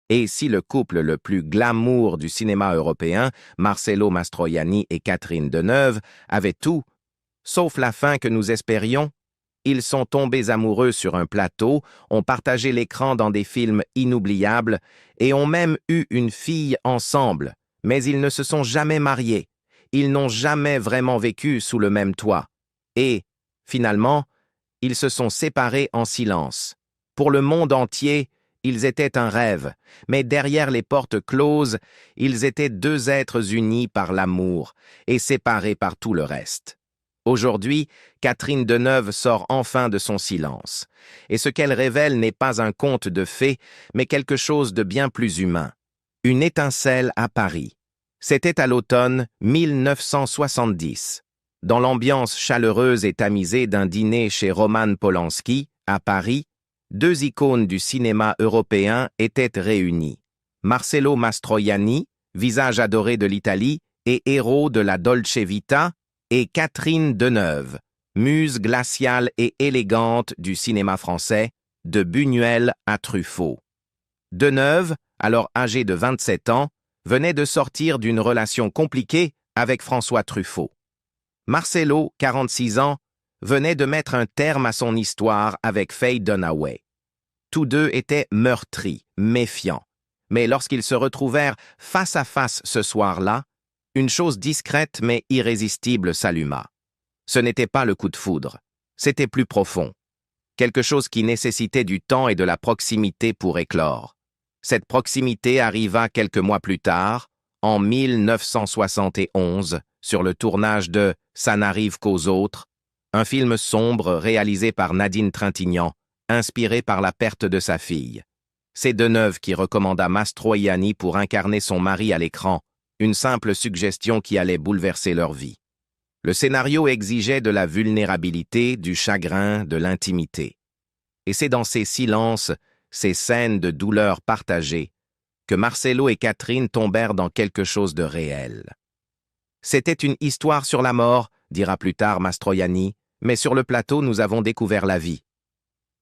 Et si le couple le plus glamour du cinéma européen, Marcello Mastroianni et Catherine Deneuve, avait tout, sauf la fin que nous espérions, ils sont tombés amoureux sur un plateau, ont partagé l'écran dans des films inoubliables et ont même eu une fille ensemble, mais ils ne se sont jamais mariés. Ils n'ont jamais vraiment vécu sous le même toit. Et, finalement, ils se sont séparés en silence. Pour le monde entier, ils étaient un rêve, mais derrière les portes closes, ils étaient deux êtres unis par l'amour et séparés par tout le reste. Aujourd'hui, Catherine Deneuve sort enfin de son silence. Et ce qu'elle révèle n'est pas un conte de fées, mais quelque chose de bien plus humain. Une étincelle à Paris. C'était à l'automne 1970. Dans l'ambiance chaleureuse et tamisée d'un dîner chez Roman Polanski, à Paris, deux icônes du cinéma européen étaient réunies. Marcello Mastroianni, visage adoré de l'Italie et héros de la Dolce Vita, et Catherine Deneuve, muse glaciale et élégante du cinéma français, de Buñuel à Truffaut. Deneuve, alors âgée de 27 ans, venait de sortir d'une relation compliquée avec François Truffaut. Marcello, 46 ans, venait de mettre un terme à son histoire avec Faye Dunaway. Tous deux étaient meurtris, méfiants. Mais lorsqu'ils se retrouvèrent face à face ce soir-là, une chose discrète mais irrésistible s'alluma. Ce n'était pas le coup de foudre, c'était plus profond. Quelque chose qui nécessitait du temps et de la proximité pour éclore. Cette proximité arriva quelques mois plus tard, en 1971, sur le tournage de « Ça n'arrive qu'aux autres », un film sombre réalisé par Nadine Trintignant, inspiré par la perte de sa fille. C'est Deneuve qui recommanda Mastroianni pour incarner son mari à l'écran, une simple suggestion qui allait bouleverser leur vie. Le scénario exigeait de la vulnérabilité, du chagrin, de l'intimité. Et c'est dans ces silences, ces scènes de douleur partagées, que Marcello et Catherine tombèrent dans quelque chose de réel. C'était une histoire sur la mort, dira plus tard Mastroianni, mais sur le plateau nous avons découvert la vie.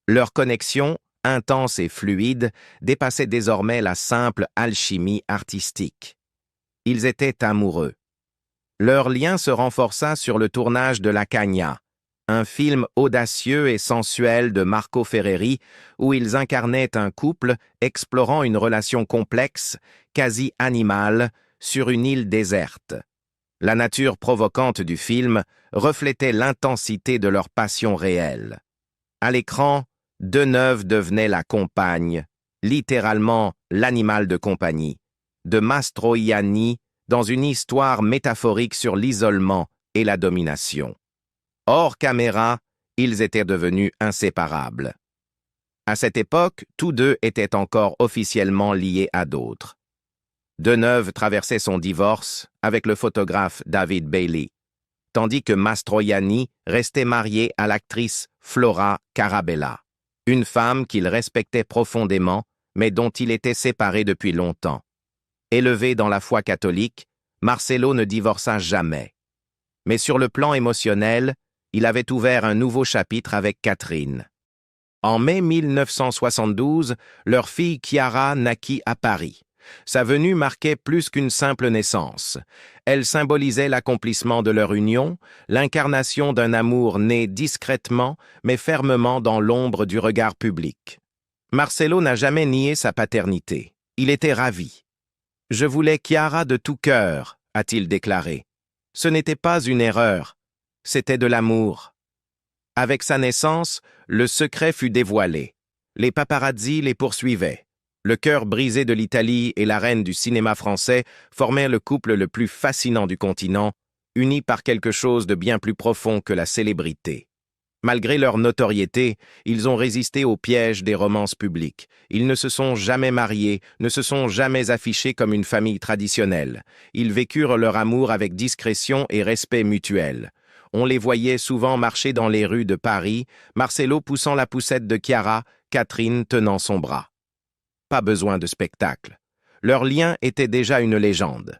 Leur connexion, intense et fluide, dépassait désormais la simple alchimie artistique. Ils étaient amoureux. Leur lien se renforça sur le tournage de La Cagna, un film audacieux et sensuel de Marco Ferreri où ils incarnaient un couple explorant une relation complexe, quasi animale, sur une île déserte. La nature provocante du film reflétait l'intensité de leur passion réelle. À l'écran, Deneuve devenait la compagne, littéralement l'animal de compagnie, de Mastroianni dans une histoire métaphorique sur l'isolement et la domination. Hors caméra, ils étaient devenus inséparables. À cette époque, tous deux étaient encore officiellement liés à d'autres. Deneuve traversait son divorce avec le photographe David Bailey, tandis que Mastroianni restait marié à l'actrice Flora Carabella, une femme qu'il respectait profondément, mais dont il était séparé depuis longtemps. Élevé dans la foi catholique, Marcello ne divorça jamais. Mais sur le plan émotionnel, il avait ouvert un nouveau chapitre avec Catherine. En mai 1972, leur fille Chiara naquit à Paris. Sa venue marquait plus qu'une simple naissance. Elle symbolisait l'accomplissement de leur union, l'incarnation d'un amour né discrètement, mais fermement dans l'ombre du regard public. Marcello n'a jamais nié sa paternité. Il était ravi. « Je voulais Chiara de tout cœur », a-t-il déclaré. Ce n'était pas une erreur, c'était de l'amour. Avec sa naissance, le secret fut dévoilé. Les paparazzi les poursuivaient. Le cœur brisé de l'Italie et la reine du cinéma français formaient le couple le plus fascinant du continent, unis par quelque chose de bien plus profond que la célébrité. Malgré leur notoriété, ils ont résisté au piège des romances publiques. Ils ne se sont jamais mariés, ne se sont jamais affichés comme une famille traditionnelle. Ils vécurent leur amour avec discrétion et respect mutuel. On les voyait souvent marcher dans les rues de Paris, Marcello poussant la poussette de Chiara, Catherine tenant son bras. Pas besoin de spectacle. Leur lien était déjà une légende.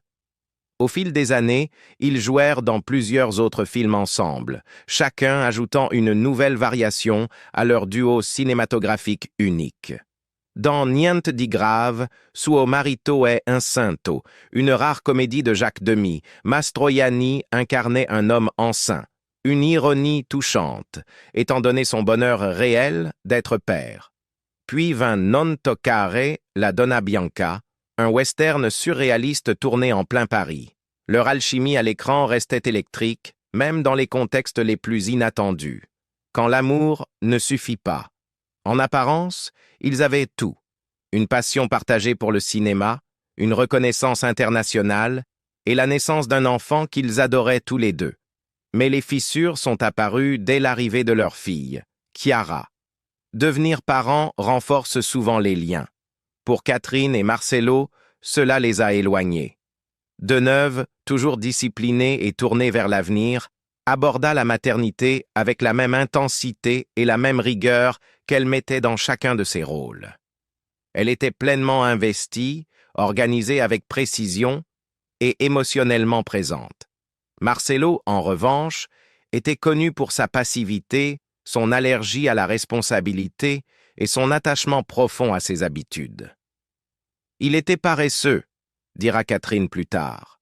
Au fil des années, ils jouèrent dans plusieurs autres films ensemble, chacun ajoutant une nouvelle variation à leur duo cinématographique unique. dans Niente di grave, suo marito è incinto, une rare comédie de Jacques Demy, Mastroianni incarnait un homme enceint. Une ironie touchante, étant donné son bonheur réel d'être père. Puis vint Non toccare la Donna Bianca, un western surréaliste tourné en plein Paris. Leur alchimie à l'écran restait électrique, même dans les contextes les plus inattendus. Quand l'amour ne suffit pas. En apparence, ils avaient tout. Une passion partagée pour le cinéma, une reconnaissance internationale et la naissance d'un enfant qu'ils adoraient tous les deux. Mais les fissures sont apparues dès l'arrivée de leur fille, Chiara. Devenir parents renforce souvent les liens. Pour Catherine et Marcelo, cela les a éloignés. Deneuve, toujours disciplinée et tournée vers l'avenir, aborda la maternité avec la même intensité et la même rigueur qu'elle mettait dans chacun de ses rôles. Elle était pleinement investie, organisée avec précision et émotionnellement présente. Marcelo, en revanche, était connu pour sa passivité, son allergie à la responsabilité et son attachement profond à ses habitudes. Il était paresseux, dira Catherine plus tard.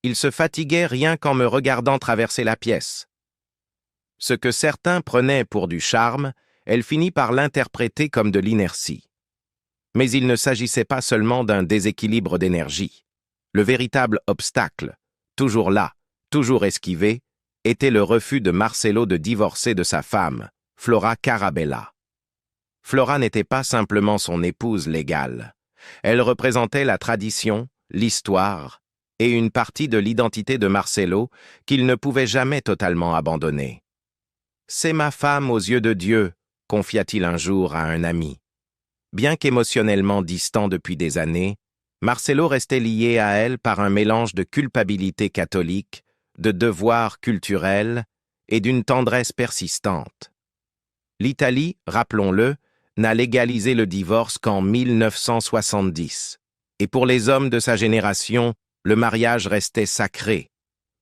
Il se fatiguait rien qu'en me regardant traverser la pièce. Ce que certains prenaient pour du charme, elle finit par l'interpréter comme de l'inertie. Mais il ne s'agissait pas seulement d'un déséquilibre d'énergie. Le véritable obstacle, toujours là, toujours esquivé, était le refus de Marcelo de divorcer de sa femme, Flora Carabella. Flora n'était pas simplement son épouse légale. Elle représentait la tradition, l'histoire et une partie de l'identité de Marcelo qu'il ne pouvait jamais totalement abandonner. « C'est ma femme aux yeux de Dieu », confia-t-il un jour à un ami. Bien qu'émotionnellement distant depuis des années, Marcelo restait lié à elle par un mélange de culpabilité catholique, de devoir culturel et d'une tendresse persistante. L'Italie, rappelons-le, n'a légalisé le divorce qu'en 1970, et pour les hommes de sa génération, le mariage restait sacré,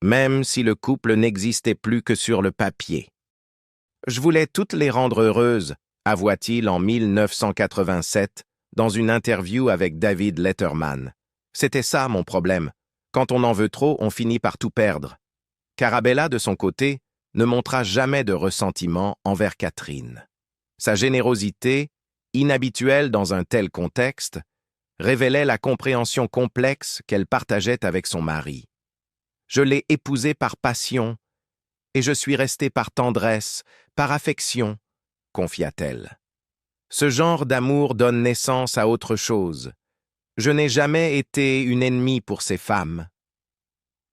même si le couple n'existait plus que sur le papier. « Je voulais toutes les rendre heureuses », avoua-t-il en 1987 dans une interview avec David Letterman. « C'était ça mon problème. Quand on en veut trop, on finit par tout perdre. » Carabella, de son côté, ne montra jamais de ressentiment envers Catherine. Sa générosité, inhabituelle dans un tel contexte, révélait la compréhension complexe qu'elle partageait avec son mari. « Je l'ai épousée par passion, et je suis restée par tendresse, par affection, » confia-t-elle. Ce genre d'amour donne naissance à autre chose. Je n'ai jamais été une ennemie pour ces femmes.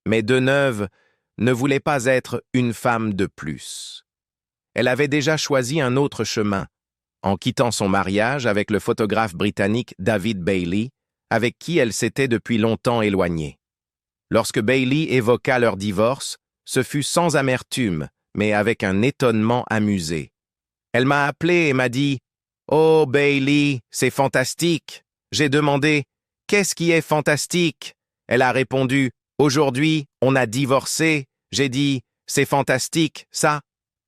Mais Deneuve ne voulait pas être une femme de plus. Elle avait déjà choisi un autre chemin, en quittant son mariage avec le photographe britannique David Bailey, avec qui elle s'était depuis longtemps éloignée. Lorsque Bailey évoqua leur divorce, ce fut sans amertume, mais avec un étonnement amusé. Elle m'a appelé et m'a dit « Oh Bailey, c'est fantastique !» J'ai demandé « Qu'est-ce qui est fantastique ?» Elle a répondu « Aujourd'hui, on a divorcé. » J'ai dit « C'est fantastique, ça ?»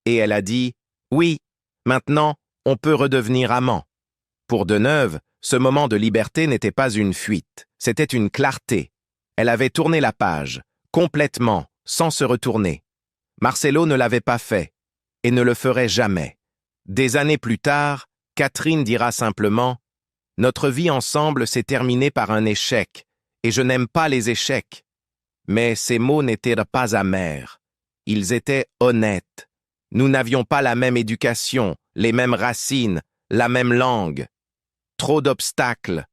Et elle a dit « Oui, maintenant, on peut redevenir amant. » Pour Deneuve, ce moment de liberté n'était pas une fuite, c'était une clarté. Elle avait tourné la page, complètement, sans se retourner. Marcelo ne l'avait pas fait, et ne le ferait jamais. Des années plus tard, Catherine dira simplement « Notre vie ensemble s'est terminée par un échec, et je n'aime pas les échecs. » Mais ces mots n'étaient pas amers. Ils étaient honnêtes. Nous n'avions pas la même éducation, les mêmes racines, la même langue. Trop d'obstacles.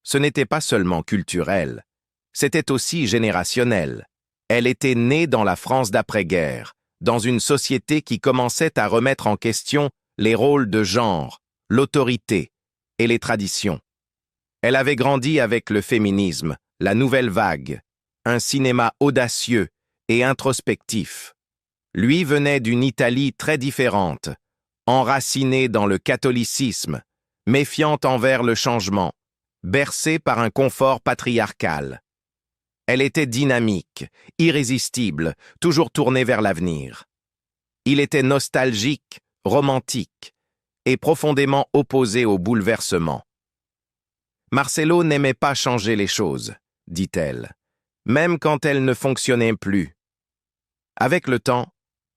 Ce n'était pas seulement culturel, c'était aussi générationnel. Elle était née dans la France d'après-guerre, dans une société qui commençait à remettre en question les rôles de genre, l'autorité et les traditions. Elle avait grandi avec le féminisme, la nouvelle vague, un cinéma audacieux et introspectif. Lui venait d'une Italie très différente, enracinée dans le catholicisme, méfiante envers le changement, bercée par un confort patriarcal. Elle était dynamique, irrésistible, toujours tournée vers l'avenir. Il était nostalgique, romantique, et profondément opposée au bouleversement. Marcelo n'aimait pas changer les choses, dit-elle, même quand elles ne fonctionnaient plus. Avec le temps,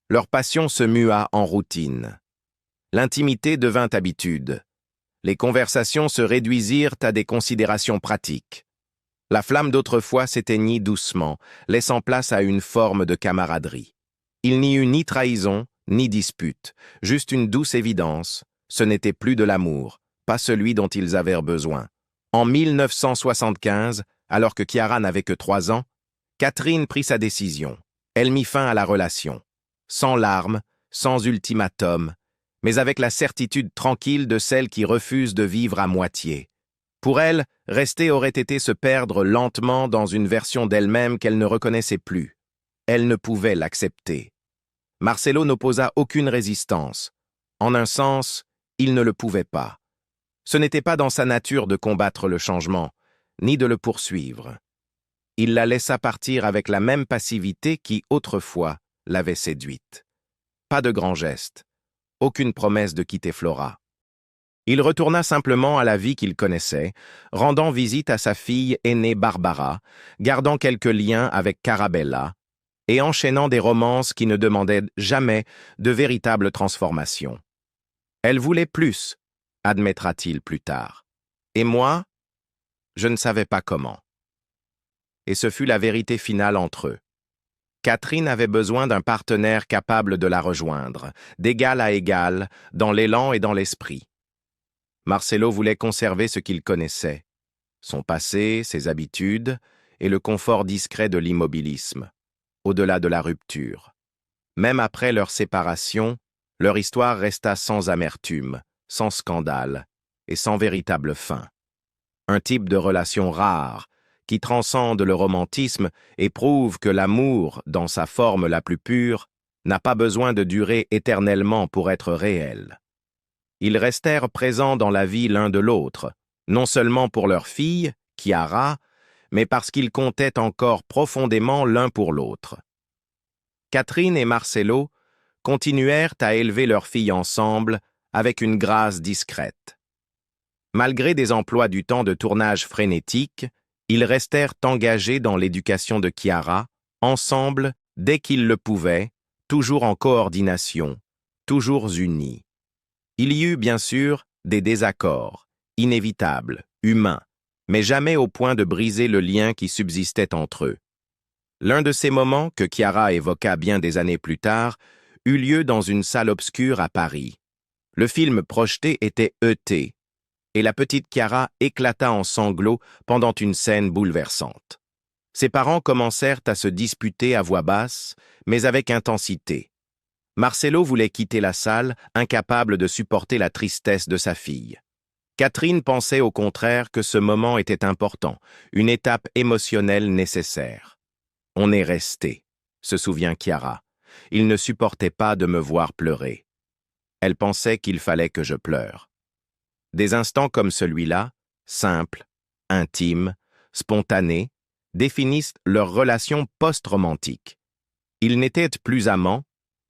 leur passion se mua en routine. L'intimité devint habitude. Les conversations se réduisirent à des considérations pratiques. La flamme d'autrefois s'éteignit doucement, laissant place à une forme de camaraderie. Il n'y eut ni trahison, ni dispute, juste une douce évidence. Ce n'était plus de l'amour, pas celui dont ils avaient besoin. En 1975, alors que Chiara n'avait que 3 ans, Catherine prit sa décision. Elle mit fin à la relation. Sans larmes, sans ultimatum, mais avec la certitude tranquille de celle qui refuse de vivre à moitié. Pour elle, rester aurait été se perdre lentement dans une version d'elle-même qu'elle ne reconnaissait plus. Elle ne pouvait l'accepter. Marcelo n'opposa aucune résistance. En un sens, il ne le pouvait pas. Ce n'était pas dans sa nature de combattre le changement, ni de le poursuivre. Il la laissa partir avec la même passivité qui, autrefois, l'avait séduite. Pas de grands gestes, aucune promesse de quitter Flora. Il retourna simplement à la vie qu'il connaissait, rendant visite à sa fille aînée Barbara, gardant quelques liens avec Carabella, et enchaînant des romances qui ne demandaient jamais de véritable transformation. Elle voulait plus, admettra-t-il plus tard. Et moi, je ne savais pas comment. Et ce fut la vérité finale entre eux. Catherine avait besoin d'un partenaire capable de la rejoindre, d'égal à égal, dans l'élan et dans l'esprit. Marcelo voulait conserver ce qu'il connaissait, son passé, ses habitudes et le confort discret de l'immobilisme, au-delà de la rupture. Même après leur séparation, leur histoire resta sans amertume, sans scandale et sans véritable fin. Un type de relation rare, qui transcende le romantisme et prouve que l'amour, dans sa forme la plus pure, n'a pas besoin de durer éternellement pour être réel. Ils restèrent présents dans la vie l'un de l'autre, non seulement pour leur fille, Chiara, mais parce qu'ils comptaient encore profondément l'un pour l'autre. Catherine et Marcelo continuèrent à élever leur fille ensemble avec une grâce discrète. Malgré des emplois du temps de tournage frénétiques, ils restèrent engagés dans l'éducation de Chiara, ensemble, dès qu'ils le pouvaient, toujours en coordination, toujours unis. Il y eut, bien sûr, des désaccords, inévitables, humains, mais jamais au point de briser le lien qui subsistait entre eux. L'un de ces moments, que Chiara évoqua bien des années plus tard, eut lieu dans une salle obscure à Paris. Le film projeté était E.T., et la petite Chiara éclata en sanglots pendant une scène bouleversante. Ses parents commencèrent à se disputer à voix basse, mais avec intensité. Marcelo voulait quitter la salle, incapable de supporter la tristesse de sa fille. Catherine pensait au contraire que ce moment était important, une étape émotionnelle nécessaire. « On est resté », se souvient Chiara. « Il ne supportait pas de me voir pleurer. Elle pensait qu'il fallait que je pleure. » Des instants comme celui-là, simples, intimes, spontanés, définissent leur relation post-romantique. Ils n'étaient plus amants,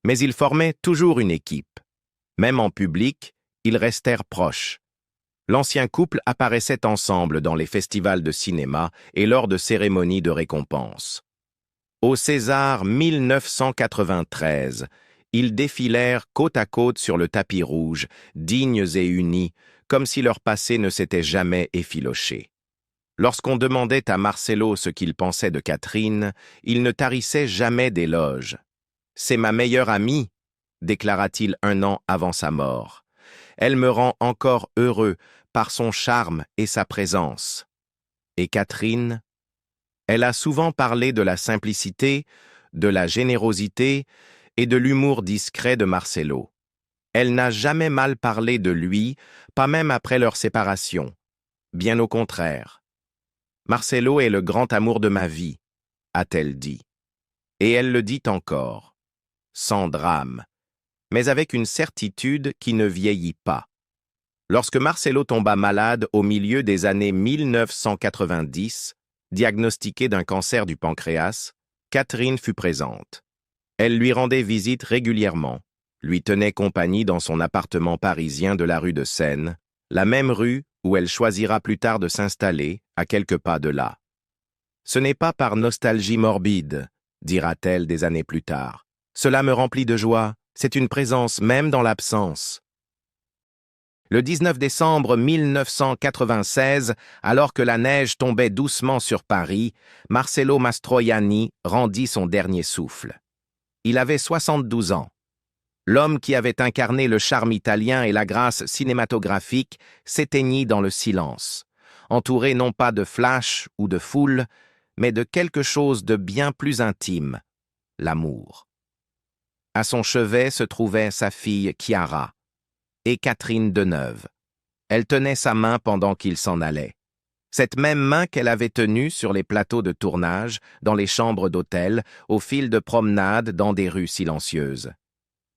mais ils formaient toujours une équipe. Même en public, ils restèrent proches. L'ancien couple apparaissait ensemble dans les festivals de cinéma et lors de cérémonies de récompense. Au César 1993, ils défilèrent côte à côte sur le tapis rouge, dignes et unis, comme si leur passé ne s'était jamais effiloché. Lorsqu'on demandait à Marcelo ce qu'il pensait de Catherine, il ne tarissait jamais d'éloges. « C'est ma meilleure amie », déclara-t-il 1 an avant sa mort. « Elle me rend encore heureux par son charme et sa présence. » Et Catherine? Elle a souvent parlé de la simplicité, de la générosité et de l'humour discret de Marcelo. Elle n'a jamais mal parlé de lui, pas même après leur séparation. Bien au contraire. « Marcelo est le grand amour de ma vie », a-t-elle dit. Et elle le dit encore, sans drame, mais avec une certitude qui ne vieillit pas. Lorsque Marcelo tomba malade au milieu des années 1990, diagnostiqué d'un cancer du pancréas, Catherine fut présente. Elle lui rendait visite régulièrement, lui tenait compagnie dans son appartement parisien de la rue de Seine, la même rue où elle choisira plus tard de s'installer, à quelques pas de là. Ce n'est pas par nostalgie morbide, dira-t-elle des années plus tard. Cela me remplit de joie, c'est une présence même dans l'absence. Le 19 décembre 1996, alors que la neige tombait doucement sur Paris, Marcello Mastroianni rendit son dernier souffle. Il avait 72 ans. L'homme qui avait incarné le charme italien et la grâce cinématographique s'éteignit dans le silence, entouré non pas de flash ou de foule, mais de quelque chose de bien plus intime, l'amour. À son chevet se trouvait sa fille Chiara et Catherine Deneuve. Elle tenait sa main pendant qu'il s'en allait. Cette même main qu'elle avait tenue sur les plateaux de tournage, dans les chambres d'hôtel, au fil de promenades dans des rues silencieuses.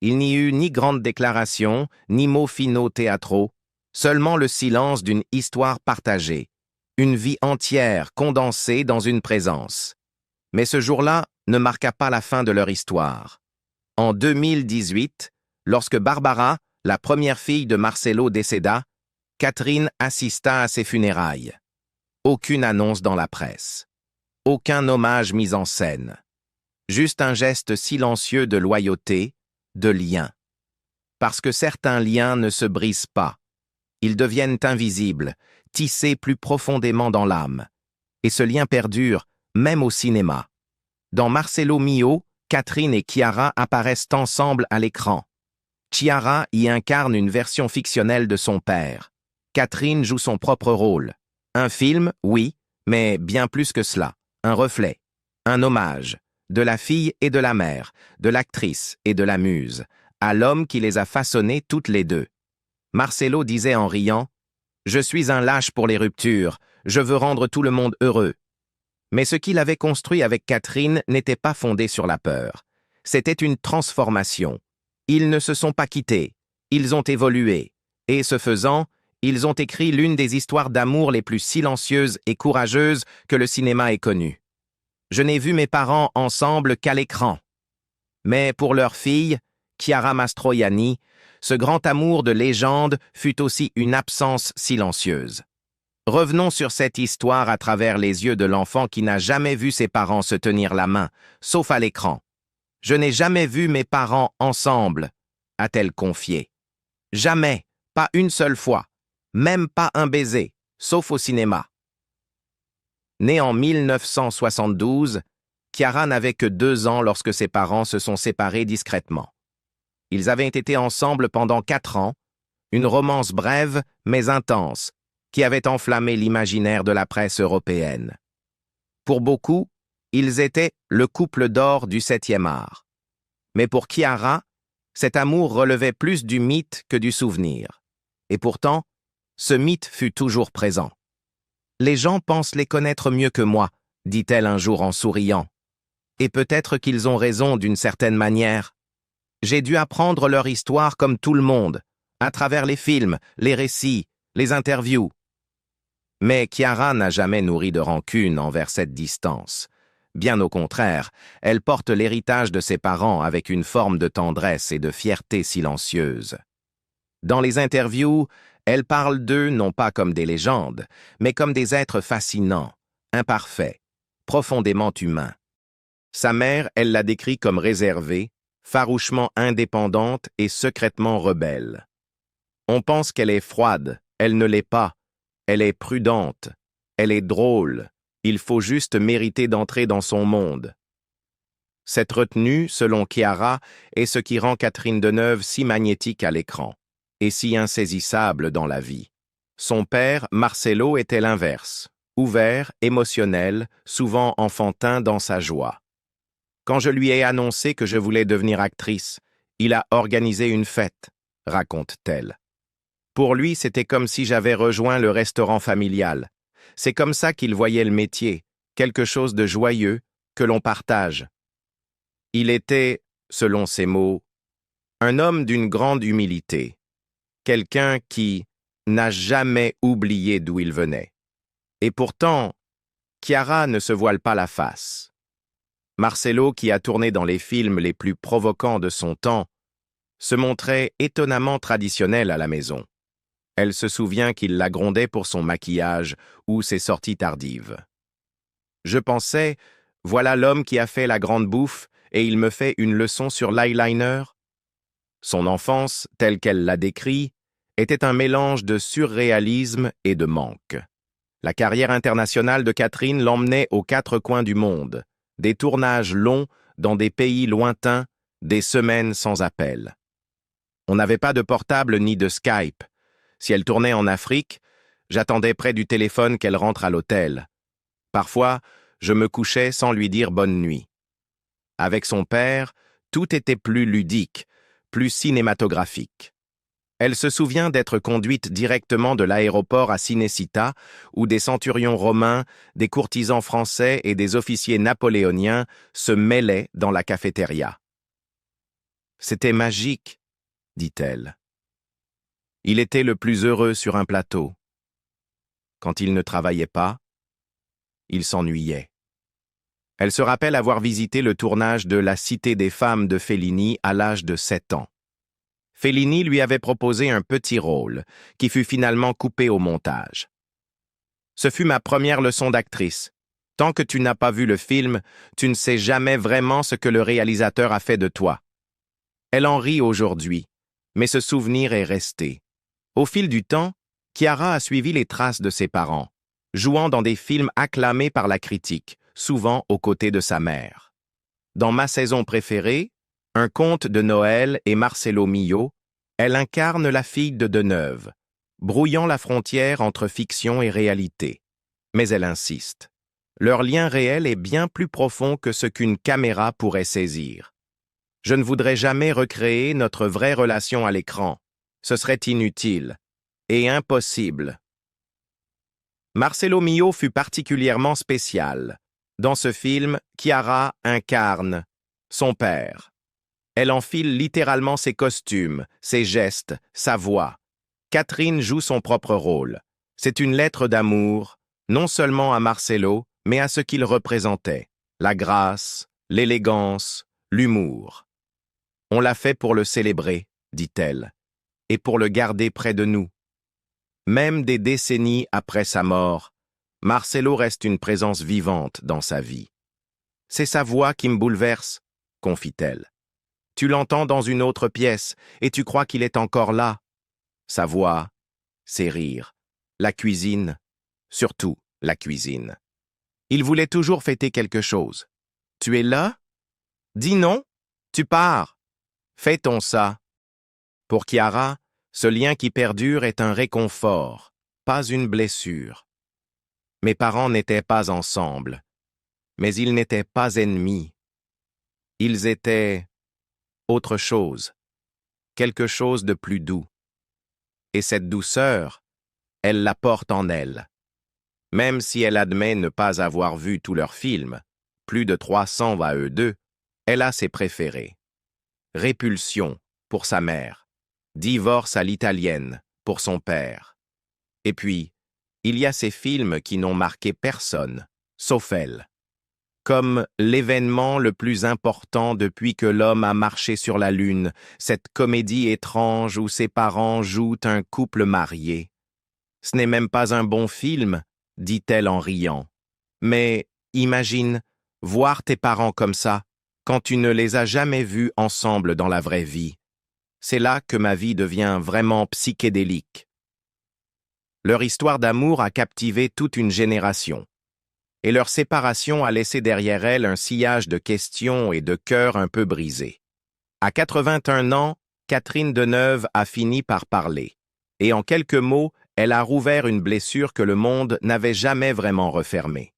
Il n'y eut ni grande déclaration, ni mots finaux théâtraux, seulement le silence d'une histoire partagée, une vie entière condensée dans une présence. Mais ce jour-là ne marqua pas la fin de leur histoire. En 2018, lorsque Barbara, la première fille de Marcello, décéda, Catherine assista à ses funérailles. Aucune annonce dans la presse. Aucun hommage mis en scène. Juste un geste silencieux de loyauté, de lien. Parce que certains liens ne se brisent pas. Ils deviennent invisibles, tissés plus profondément dans l'âme. Et ce lien perdure, même au cinéma. Dans Marcello Mio, Catherine et Chiara apparaissent ensemble à l'écran. Chiara y incarne une version fictionnelle de son père. Catherine joue son propre rôle. Un film, oui, mais bien plus que cela. Un reflet, un hommage, de la fille et de la mère, de l'actrice et de la muse, à l'homme qui les a façonnées toutes les deux. Marcello disait en riant « Je suis un lâche pour les ruptures, je veux rendre tout le monde heureux ». Mais ce qu'il avait construit avec Catherine n'était pas fondé sur la peur. C'était une transformation. Ils ne se sont pas quittés, ils ont évolué, et ce faisant, ils ont écrit l'une des histoires d'amour les plus silencieuses et courageuses que le cinéma ait connues. Je n'ai vu mes parents ensemble qu'à l'écran. Mais pour leur fille, Chiara Mastroianni, ce grand amour de légende fut aussi une absence silencieuse. Revenons sur cette histoire à travers les yeux de l'enfant qui n'a jamais vu ses parents se tenir la main, sauf à l'écran. « Je n'ai jamais vu mes parents ensemble », a-t-elle confié. Jamais, pas une seule fois, même pas un baiser, sauf au cinéma. Née en 1972, Chiara n'avait que 2 ans lorsque ses parents se sont séparés discrètement. Ils avaient été ensemble pendant 4 ans, une romance brève mais intense, qui avait enflammé l'imaginaire de la presse européenne. Pour beaucoup, ils étaient le couple d'or du 7e art. Mais pour Chiara, cet amour relevait plus du mythe que du souvenir. Et pourtant, ce mythe fut toujours présent. « Les gens pensent les connaître mieux que moi », dit-elle un jour en souriant. Et peut-être qu'ils ont raison d'une certaine manière. J'ai dû apprendre leur histoire comme tout le monde, à travers les films, les récits, les interviews. Mais Chiara n'a jamais nourri de rancune envers cette distance. Bien au contraire, elle porte l'héritage de ses parents avec une forme de tendresse et de fierté silencieuse. Dans les interviews, elle parle d'eux non pas comme des légendes, mais comme des êtres fascinants, imparfaits, profondément humains. Sa mère, elle l'a décrit comme réservée, farouchement indépendante et secrètement rebelle. On pense qu'elle est froide, elle ne l'est pas. Elle est prudente, elle est drôle, il faut juste mériter d'entrer dans son monde. Cette retenue, selon Chiara, est ce qui rend Catherine Deneuve si magnétique à l'écran, et si insaisissable dans la vie. Son père, Marcello, était l'inverse, ouvert, émotionnel, souvent enfantin dans sa joie. Quand je lui ai annoncé que je voulais devenir actrice, il a organisé une fête, raconte-t-elle. Pour lui, c'était comme si j'avais rejoint le restaurant familial. C'est comme ça qu'il voyait le métier, quelque chose de joyeux, que l'on partage. Il était, selon ses mots, un homme d'une grande humilité, quelqu'un qui n'a jamais oublié d'où il venait. Et pourtant, Chiara ne se voile pas la face. Marcello, qui a tourné dans les films les plus provoquants de son temps, se montrait étonnamment traditionnelle à la maison. Elle se souvient qu'il la grondait pour son maquillage ou ses sorties tardives. Je pensais, voilà l'homme qui a fait la grande bouffe et il me fait une leçon sur l'eyeliner. Son enfance, telle qu'elle l'a décrit, était un mélange de surréalisme et de manque. La carrière internationale de Catherine l'emmenait aux quatre coins du monde, des tournages longs dans des pays lointains, des semaines sans appel. On n'avait pas de portable ni de Skype. Si elle tournait en Afrique, j'attendais près du téléphone qu'elle rentre à l'hôtel. Parfois, je me couchais sans lui dire bonne nuit. Avec son père, tout était plus ludique, plus cinématographique. Elle se souvient d'être conduite directement de l'aéroport à Cinecittà, où des centurions romains, des courtisans français et des officiers napoléoniens se mêlaient dans la cafétéria. « C'était magique », dit-elle. Il était le plus heureux sur un plateau. Quand il ne travaillait pas, il s'ennuyait. Elle se rappelle avoir visité le tournage de La Cité des femmes de Fellini à l'âge de 7 ans. Fellini lui avait proposé un petit rôle, qui fut finalement coupé au montage. Ce fut ma première leçon d'actrice. Tant que tu n'as pas vu le film, tu ne sais jamais vraiment ce que le réalisateur a fait de toi. Elle en rit aujourd'hui, mais ce souvenir est resté. Au fil du temps, Chiara a suivi les traces de ses parents, jouant dans des films acclamés par la critique, souvent aux côtés de sa mère. Dans Ma saison préférée, Un conte de Noël et Marcello Millo, elle incarne la fille de Deneuve, brouillant la frontière entre fiction et réalité. Mais elle insiste. Leur lien réel est bien plus profond que ce qu'une caméra pourrait saisir. Je ne voudrais jamais recréer notre vraie relation à l'écran. Ce serait inutile et impossible. Marcello Millo fut particulièrement spécial. Dans ce film, Chiara incarne son père. Elle enfile littéralement ses costumes, ses gestes, sa voix. Catherine joue son propre rôle. C'est une lettre d'amour, non seulement à Marcello, mais à ce qu'il représentait. La grâce, l'élégance, l'humour. On l'a fait pour le célébrer, dit-elle, et pour le garder près de nous. Même des décennies après sa mort, Marcello reste une présence vivante dans sa vie. C'est sa voix qui me bouleverse, confie-t-elle. Tu l'entends dans une autre pièce et tu crois qu'il est encore là. Sa voix, ses rires, la cuisine, surtout la cuisine. Il voulait toujours fêter quelque chose. Tu es là? Dis non, tu pars. Fêtons ça. Pour Chiara, ce lien qui perdure est un réconfort, pas une blessure. Mes parents n'étaient pas ensemble, mais ils n'étaient pas ennemis. Ils étaient autre chose, quelque chose de plus doux. Et cette douceur, elle la porte en elle. Même si elle admet ne pas avoir vu tous leurs films, plus de 300 à eux deux, elle a ses préférés. Répulsion, pour sa mère. Divorce à l'italienne, pour son père. Et puis, il y a ces films qui n'ont marqué personne, sauf elle. Comme l'événement le plus important depuis que l'homme a marché sur la Lune, cette comédie étrange où ses parents jouent un couple marié. Ce n'est même pas un bon film, dit-elle en riant. Mais imagine, voir tes parents comme ça, quand tu ne les as jamais vus ensemble dans la vraie vie. C'est là que ma vie devient vraiment psychédélique. Leur histoire d'amour a captivé toute une génération. Et leur séparation a laissé derrière elle un sillage de questions et de cœurs un peu brisés. À 81 ans, Catherine Deneuve a fini par parler. Et en quelques mots, elle a rouvert une blessure que le monde n'avait jamais vraiment refermée.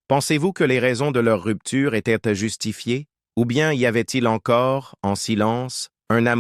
Pensez-vous que les raisons de leur rupture étaient justifiées? Ou bien y avait-il encore, en silence, un amour